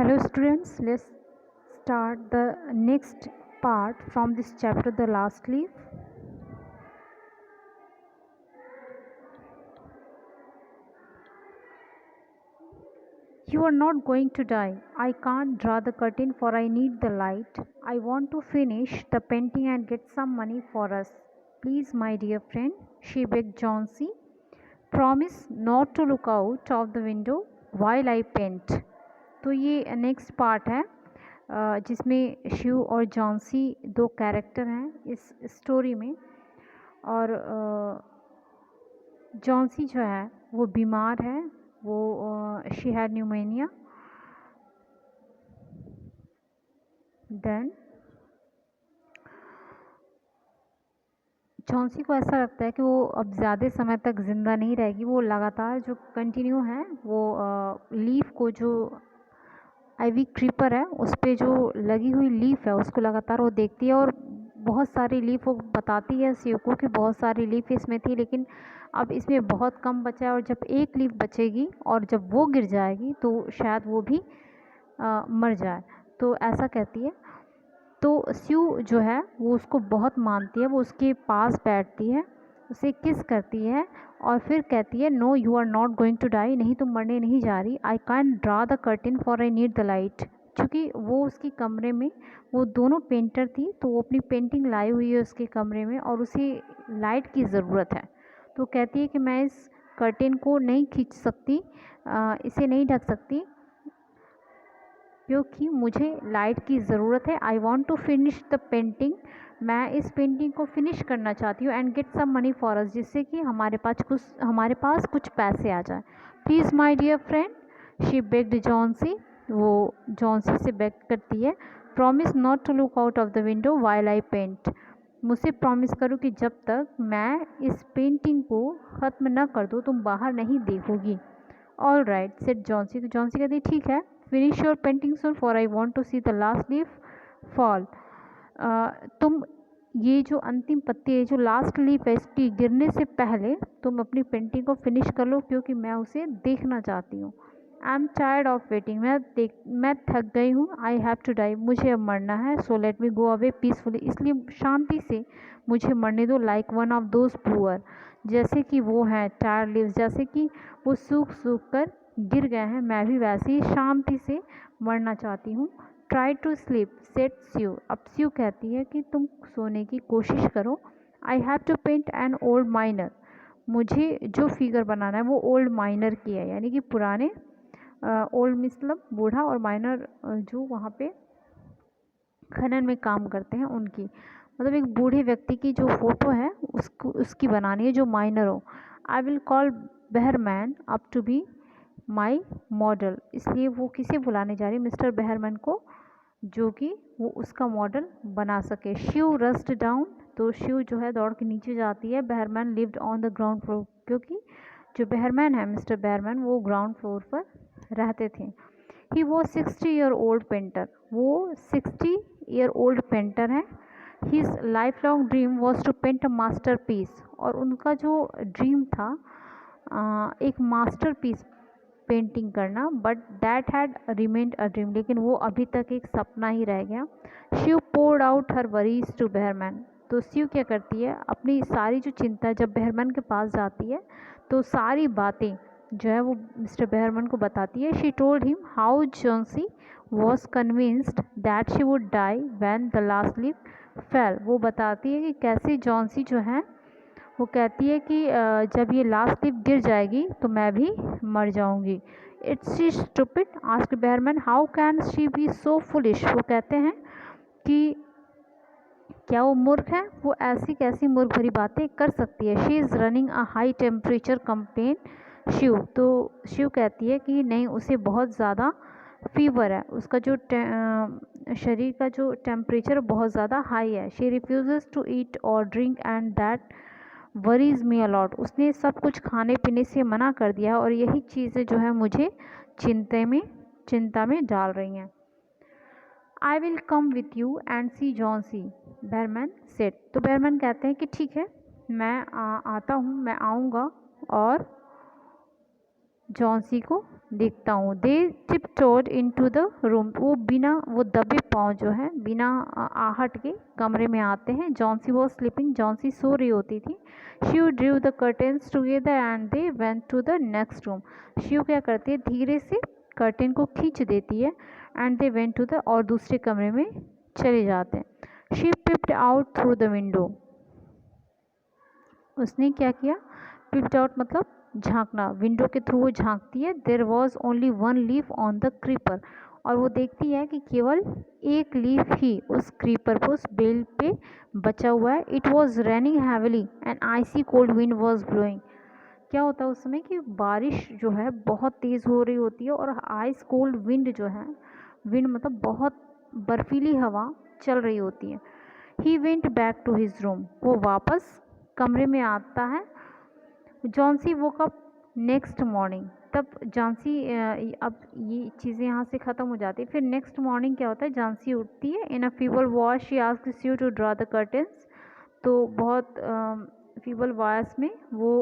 Hello students, let's start the next part from this chapter, the last leaf. You are not going to die. I can't draw the curtain for I need the light. I want to finish the painting and get some money for us. Please, my dear friend, she begged Johnsy. Promise not to look out of the window while I paint. तो ये next part है जिसमें शिव और Johnsy दो character हैं इस story में। और जॉन्सी जो है वो बीमार है, वो she had pneumonia. Then Johnsy को ऐसा लगता है कि वो अब ज़्यादा समय तक ज़िंदा नहीं रहेगी। वो लगातार जो कंटिन्यू है वो लीफ को, जो आईवी क्रीपर है उस पर जो लगी हुई लीफ है उसको लगातार वो देखती है और बहुत सारी लीफ वो बताती है शिव को कि बहुत सारी लीफ इसमें थी, लेकिन अब इसमें बहुत कम बचा है और जब एक लीफ बचेगी और जब वो गिर जाएगी तो शायद वो भी मर जाए। तो ऐसा कहती है। तो शिव जो है वो उसको बहुत मानती है, वो उसके पास बैठती है, उसे किस करती है और फिर कहती है no you are not going to die, नहीं तुम मरने नहीं जा रही। I can draw the curtain for I need the light. क्योंकि वो उसके कमरे में, वो दोनों पेंटर थी तो वो अपनी पेंटिंग लाई हुई है उसके कमरे में और उसे लाइट की ज़रूरत है। तो कहती है कि मैं इस कर्टेन को नहीं खींच सकती, इसे नहीं ढक सकती क्योंकि मुझे लाइट की ज़रूरत है। I want to finish the painting, मैं इस पेंटिंग को फिनिश करना चाहती हूँ। And get some money for us, जिससे कि हमारे पास कुछ पैसे आ जाए। Please my dear friend, she begged Johnsy, वो जॉन्सी से बेग करती है। Promise not to look out of the window while I paint, मुझसे प्रॉमिस करो कि जब तक मैं इस पेंटिंग को ख़त्म न कर दूँ तुम बाहर नहीं देखोगी। All right said Johnsy. तो जॉन्सी कहती है ठीक है, finish your painting soon for I want to see the last leaf fall. तुम ये जो अंतिम पत्ती है, जो लास्ट लीफ है, इसकी गिरने से पहले तुम अपनी पेंटिंग को फिनिश कर लो क्योंकि मैं उसे देखना चाहती हूँ। I am tired of waiting, मैं थक गई हूँ। आई हैव टू डाई, मुझे अब मरना है। So let me go away peacefully, इसलिए शांति से मुझे मरने दो। Like one of those poor, जैसे कि वो हैं टायर्ड लीव्स, जैसे कि वो सूख सूख कर गिर गए हैं, मैं भी वैसे ही शांति से मरना चाहती हूँ। ट्राई टू स्लीप सेट स्यू, अब स्यू कहती है कि तुम सोने की कोशिश करो। I have to paint an old miner, मुझे जो फिगर बनाना है वो ओल्ड माइनर की है, यानी कि पुराने, ओल्ड मतलब बूढ़ा और माइनर जो वहाँ पे खनन में काम करते हैं उनकी, मतलब एक बूढ़े व्यक्ति की जो फोटो है उसकी बनानी है जो माइनर हो। I will call Behrman up to be my model, इसलिए वो किसे बुलाने जा रही है, मिस्टर बेहरमैन को, जो कि वो उसका मॉडल बना सके। शिव रस्ट डाउन, तो शिव जो है दौड़ के नीचे जाती है। Behrman lived on the ground floor, क्योंकि जो बेहरमैन है मिस्टर बेहरमैन वो ग्राउंड फ्लोर पर रहते थे। ही वो 60 ईयर ओल्ड पेंटर, वो 60 ईयर ओल्ड पेंटर है। His life long dream was to paint a masterpiece, और उनका जो ड्रीम था एक मास्टर पीस पेंटिंग करना, but that had remained a dream, लेकिन वो अभी तक एक सपना ही रह गया। Sue poured out her worries to Behrman, तो शिव क्या करती है, अपनी सारी जो चिंता जब बेहरमैन के पास जाती है तो सारी बातें जो है वो मिस्टर बेहरमैन को बताती है। She told him how Johnsy was convinced that she would die when the last leaf fell, वो बताती है कि कैसे जॉन्सी जो है वो कहती है कि जब ये लास्ट लीफ गिर जाएगी तो मैं भी मर जाऊंगी। It's she stupid asked Behrman how can she be so foolish, वो कहते हैं कि क्या वो मूर्ख है, वो ऐसी कैसी मूर्ख भरी बातें कर सकती है। She is running a high temperature complained Sue, तो शिव कहती है कि नहीं, उसे बहुत ज़्यादा फीवर है, उसका जो शरीर का जो टेम्परेचर बहुत ज़्यादा हाई है। शी रिफ्यूज़ टू ईट और drink and that worries me a lot, उसने सब कुछ खाने पीने से मना कर दिया और यही चीज़ें जो है मुझे चिंता में डाल रही हैं। I will come with you and see Johnsy, Behrman said, तो बेहरमैन कहते हैं कि ठीक है, मैं आता हूँ, मैं आऊँगा और जॉन्सी को देखता हूँ। दे टिपटोड इनटू द रूम, वो दबे पाँव जो है बिना आहट के कमरे में आते हैं। जॉन्सी वॉज स्लीपिंग, जॉन्सी सो रही होती थी। She drew the curtains together and they went to the next room. शी क्या करती है, धीरे से कर्टेन को खींच देती है and they went to the, और दूसरे कमरे में चले जाते हैं। She peeped out through the window, उसने क्या किया, पिप्ड आउट मतलब झांकना, विंडो के थ्रू वो झांकती है। There was only one leaf on the creeper, और वो देखती है कि केवल एक लीफ ही उस क्रीपर पर, उस बेल पे बचा हुआ है। It was raining heavily and icy cold wind was blowing. क्या होता है उस समय कि बारिश जो है बहुत तेज़ हो रही होती है और आइस कोल्ड विंड जो है, विंड मतलब बहुत बर्फीली हवा चल रही होती है। He went back to his room, वो वापस कमरे में आता है। Johnsy woke up next morning, तब जॉन्सी, अब ये चीज़ें यहाँ से ख़त्म हो जाती है। फिर नेक्स्ट मॉर्निंग क्या होता है, जॉन्सी उठती है। In a feeble voice she asks you to draw the curtains, तो बहुत फीबल वॉइस में वो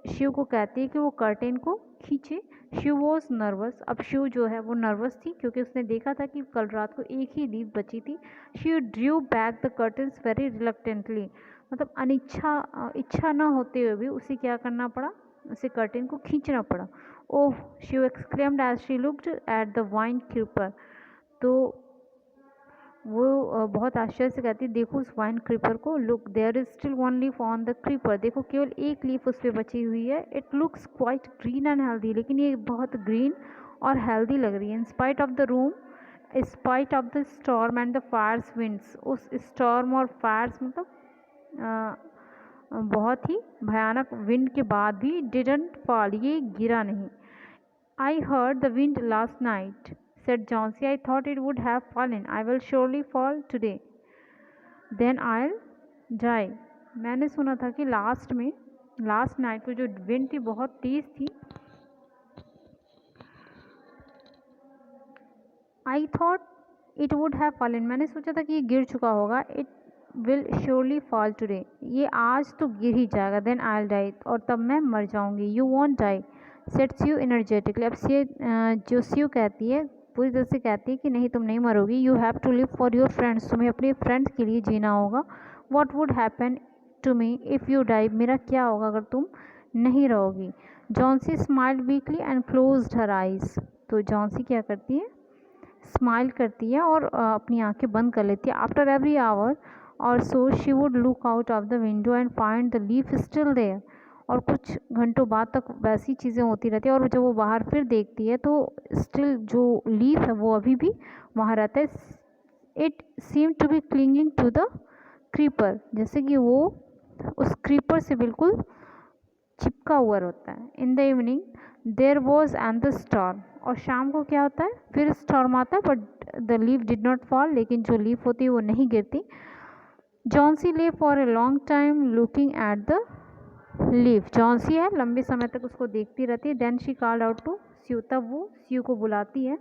शिव को कहती है कि वो कर्टेन को खींचे। शिव वॉज नर्वस, अब शिव जो है वो नर्वस थी क्योंकि उसने देखा था कि कल रात को एक ही लीफ बची थी। She Drew back the curtains very reluctantly, मतलब इच्छा ना होते हुए भी उसे क्या करना पड़ा, उसे कर्टेन को खींचना पड़ा। Oh, she exclaimed as she looked at the vine creeper, तो वो बहुत आश्चर्य से कहती है, देखो उस वाइन क्रीपर को, look there is still one leaf on the creeper, देखो केवल एक लीफ उस पर बची हुई है। It looks quite green and healthy, लेकिन ये बहुत ग्रीन और हेल्दी लग रही है। In spite of the room, spite of the storm and the Fyers winds, उस स्टॉर्म और फायर्स मतलब बहुत ही भयानक विंड के बाद भी, डिडंट फॉल, ये गिरा नहीं। I heard the wind last night said Johnsy. I thought it would have fallen. I will surely fall today. Then I'll die. मैंने सुना था कि लास्ट नाइट को जो विंड थी बहुत तेज़ थी। I thought it would have fallen. मैंने सोचा था कि ये गिर चुका होगा। It will surely fall today. ये आज तो गिर ही जाएगा। Then I'll die. और तब मैं मर जाऊंगी। You won't die. Said Sue energetically. अब जो Sue कहती है, पूरी तरह से कहती है कि नहीं, तुम नहीं मरोगी। You have to live for your friends, तुम्हें अपने फ्रेंड्स के लिए जीना होगा। What would happen to me if you die, मेरा क्या होगा अगर तुम नहीं रहोगी। Johnsy smiled weakly and closed her eyes, तो जॉन्सी क्या करती है, स्माइल करती है और अपनी आंखें बंद कर लेती है। आफ्टर एवरी आवर और so she would look out of the window and find the leaf still there, और कुछ घंटों बाद तक वैसी चीज़ें होती रहती है और जब वो बाहर फिर देखती है तो स्टिल जो लीफ है वो अभी भी वहाँ रहता है। It seem to be clinging to the creeper, जैसे कि वो उस क्रीपर से बिल्कुल चिपका हुआ होता है। In the evening there was and the storm, और शाम को क्या होता है, फिर स्टॉर्म आता है, but the leaf did not fall, लेकिन जो लीफ होती है वो नहीं गिरती। Johnsy lay for a long time looking at the leaf, Johnsy है लंबे समय तक उसको देखती रहती है। Then she called out to Sue, तब वो स्यू को बुलाती है।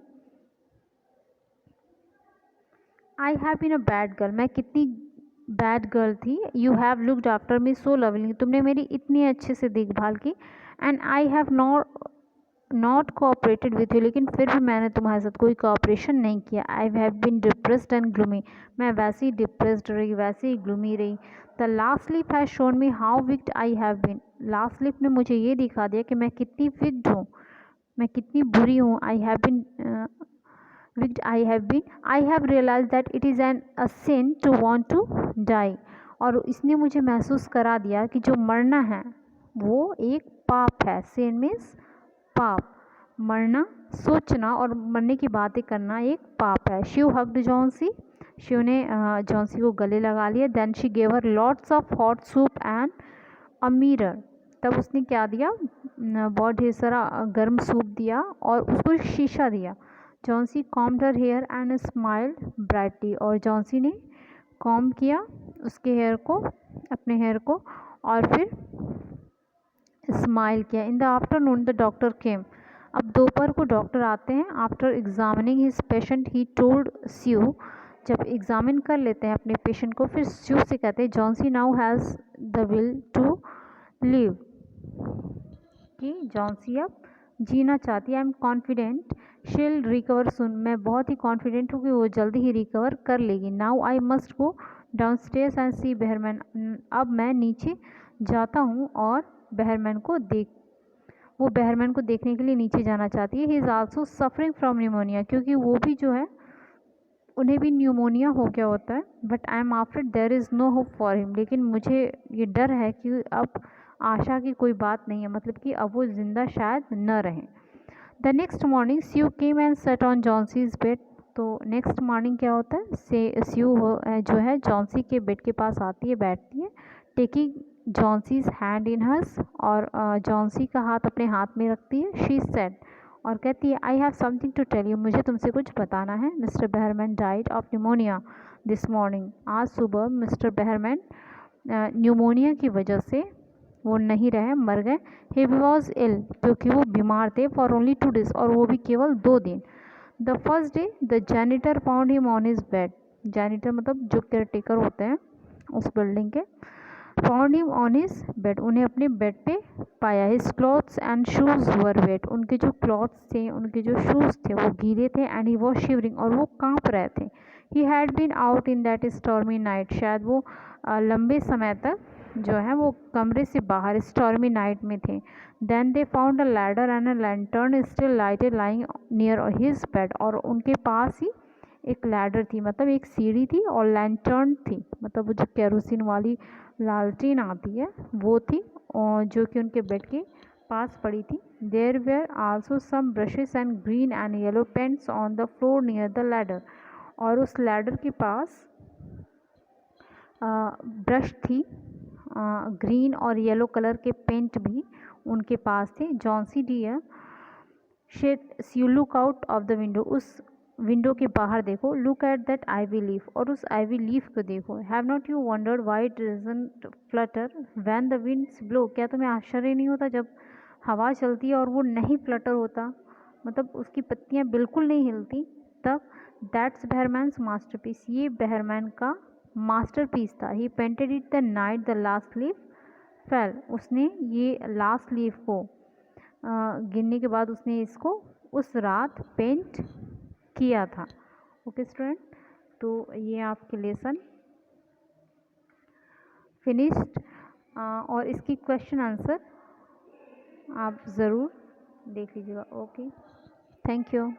I have been a bad girl, मैं कितनी बैड गर्ल थी। You have looked after me so lovely, तुमने मेरी इतनी अच्छे से देखभाल की। And I have not cooperated with you, लेकिन फिर भी मैंने तुम्हारे साथ कोई कोऑपरेशन नहीं किया। I have been depressed and gloomy, मैं वैसे ही डिप्रेस्ड रही, वैसे ही ग्लूमी रही। The last leaf has shown me how wicked I have been, last leaf ने मुझे ये दिखा दिया कि मैं कितनी विक्ड हूँ, मैं कितनी बुरी हूँ। I have been wicked, I have realise that it is an a sin to want to die, और इसने मुझे महसूस करा दिया कि जो मरना है वो एक पाप है। सिन मीन्स पाप, मरना, सोचना और मरने की बातें करना एक पाप है। शिव हग्ड जॉन्सी, शिव ने जॉन्सी को गले लगा लिया। Then she gave her lots of hot soup and a mirror, तब उसने क्या दिया, बहुत ढेर सारा गर्म सूप दिया और उसको शीशा दिया। Johnsy combed her hair and smiled brightly, और जॉन्सी ने कॉम किया उसके हेयर को, अपने हेयर को, और फिर स्माइल किया। In the afternoon the doctor came, अब दोपहर को डॉक्टर आते हैं। After examining his patient he told Sue, जब एग्जामिन कर लेते हैं अपने पेशेंट को, फिर स्यू से कहते हैं Johnsy now has the will to live, कि जॉन्सी अब जीना चाहती है। I am confident she'll recover soon, मैं बहुत ही कॉन्फिडेंट हूँ कि वो जल्दी ही रिकवर कर लेगी। Now I must go downstairs and see Behrman, अब मैं नीचे जाता हूँ और बेहरमैन को वो बेहरमैन को देखने के लिए नीचे जाना चाहती है। He is also suffering from pneumonia, क्योंकि वो भी जो है उन्हें भी न्यूमोनिया हो गया होता है। But I am afraid there is no hope for him, लेकिन मुझे ये डर है कि अब आशा की कोई बात नहीं है, मतलब कि अब वो ज़िंदा शायद न रहें। The next morning Sue came and sat on Johnsy's bed, तो नेक्स्ट मॉर्निंग क्या होता है, स्यू जो है जॉन्सी के बेड के पास आती है, बैठती है, taking Johnsy's hand in hers, और जॉन्सी का हाथ अपने हाथ में रखती है। शी सेड, और कहती है, I have something to tell you, मुझे तुमसे कुछ बताना है। Mister Behrman died of pneumonia this morning, आज सुबह मिस्टर बेहरमैन न्यूमोनिया की वजह से वो नहीं रहे, मर गए। ही वॉज इल, क्योंकि वो बीमार थे, फॉर ओनली 2 days, और वो भी केवल 2 दिन। The first day the janitor found him on his bed, janitor मतलब जो केयर टेकर होते हैं उस बिल्डिंग के, found him on his bed, उन्हें अपने बेड पे पाया। His clothes and shoes were wait, उनके जो क्लॉथ्स थे, उनके जो शूज़ थे वो गीले थे। एंड ही वॉज शिवरिंग, और वो कांप रहे थे। He had been out in that stormy night, शायद वो लंबे समय तक जो है वो कमरे से बाहर स्टॉर्मी नाइट में थे। Then they found a ladder and a lantern still lighted lying near his bed, और उनके पास ही एक लैडर थी, मतलब एक सीढ़ी थी, और लैंटर्न थी, मतलब वो जो केरोसिन वाली लालटेन आती है वो थी, और जो कि उनके बेड के पास पड़ी थी। There were also some brushes and green and yellow paints on the floor near the ladder, और उस लैडर के पास ब्रश थी, ग्रीन और येलो कलर के पेंट भी उनके पास थे। Johnsy dear you look out of the window, उस विंडो के बाहर देखो। Look at that ivy leaf, और उस आईवी लीफ को देखो। Have not you wondered why it doesn't flutter when the winds blow, क्या तुम्हें आश्चर्य नहीं होता जब हवा चलती है और वो नहीं फ्लटर होता, मतलब उसकी पत्तियां बिल्कुल नहीं हिलती तब। दैट्स बेहरमैन्स मास्टरपीस, ये बेहरमैन का मास्टरपीस था। He painted it the night the last leaf fell, उसने ये लास्ट लीफ को गिनने के बाद उसने इसको उस रात पेंट किया था। ओके स्टूडेंट, तो ये आपके लेसन फिनिश्ड, और इसकी क्वेश्चन आंसर आप ज़रूर देख लीजिएगा। Okay, thank you.